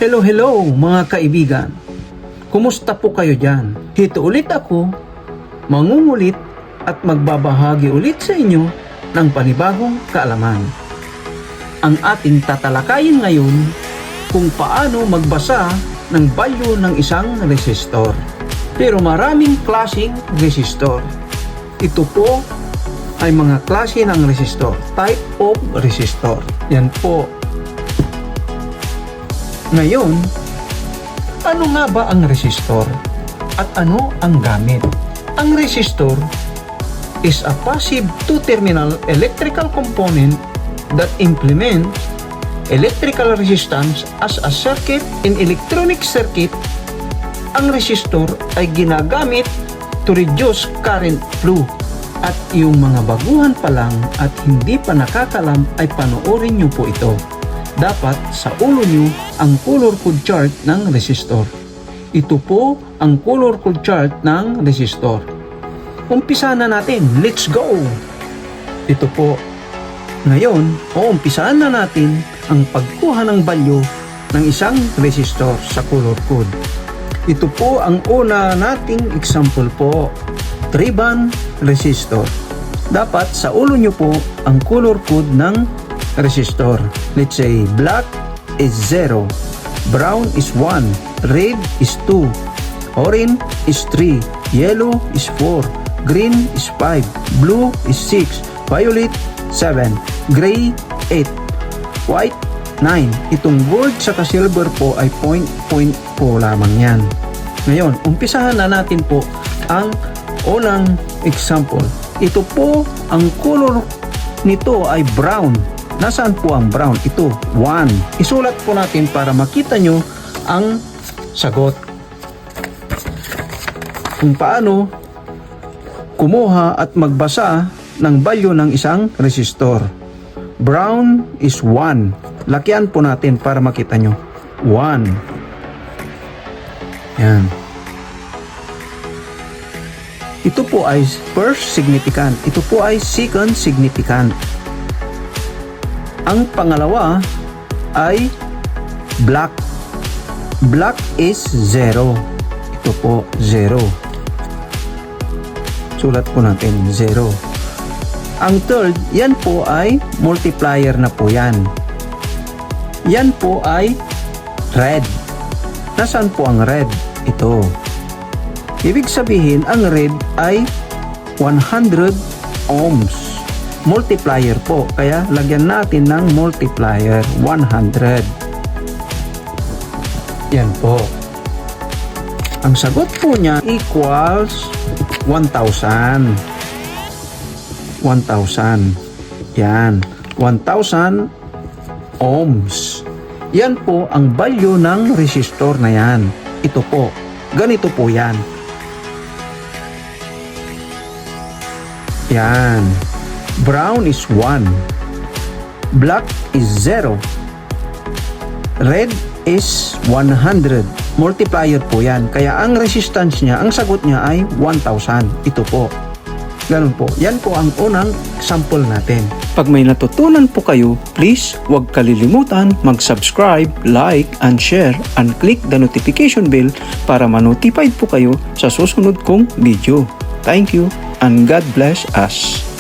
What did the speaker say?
Hello mga kaibigan. Kumusta po kayo dyan? Dito ulit ako, mangungulit at magbabahagi ulit sa inyo ng panibagong kaalaman. Ang ating tatalakayin ngayon kung paano magbasa ng value ng isang resistor. Pero maraming klaseng resistor. Ito po ay mga klase ng resistor, type of resistor. Yan po. Ngayon, ano nga ba ang resistor at ano ang gamit? Ang resistor is a passive two-terminal electrical component that implements electrical resistance as a circuit in electronic circuit. Ang resistor ay ginagamit to reduce current flow. At yung mga baguhan pa lang at hindi pa nakakalam ay panoorin nyo po ito. Dapat sa ulo nyo ang color code chart ng resistor. Ito po ang color code chart ng resistor. Umpisa na natin. Let's go! Ito po. Ngayon, umpisahan na natin ang pagkuha ng value ng isang resistor sa color code. Ito po ang una nating example po. 3-band resistor. Dapat sa ulo nyo po ang color code ng resistor. Let's say black is 0, brown is 1, red is 2, orange is 3, yellow is 4, green is 5, blue is 6, violet 7, gray 8, white 9. Itong gold saka silver po ay point po lamang yan. Ngayon, umpisahan na natin po ang unang example. Ito po, ang color nito ay brown. Nasaan po ang brown? Ito, 1. Isulat po natin para makita nyo ang sagot. Kung paano kumuha at magbasa ng value ng isang resistor. Brown is 1. Lakihan po natin para makita nyo. 1. Yan. Ito po ay first significant. Ito po ay second significant. Ang pangalawa ay black. Black is 0. Ito po 0. Sulat po natin 0. Ang third, yan po ay multiplier na po yan. Yan po ay red. Nasaan po ang red? Ito. Ibig sabihin, ang red ay 100 ohms. Multiplier po. Kaya, lagyan natin ng multiplier 100. Yan po. Ang sagot po niya equals 1,000. 1,000. Yan. 1,000 ohms. Yan po ang value ng resistor na yan. Ito po. Ganito po yan. Yan. Brown is 1. Black is 0. Red is 100. Multiplier po yan. Kaya ang resistance niya, ang sagot niya ay 1,000. Ito po. Ganun po. Yan po ang unang sample natin. Pag may natutunan po kayo, please huwag kalilimutan mag-subscribe, like, and share, and click the notification bell para ma-notified po kayo sa susunod kong video. Thank you, and God bless us.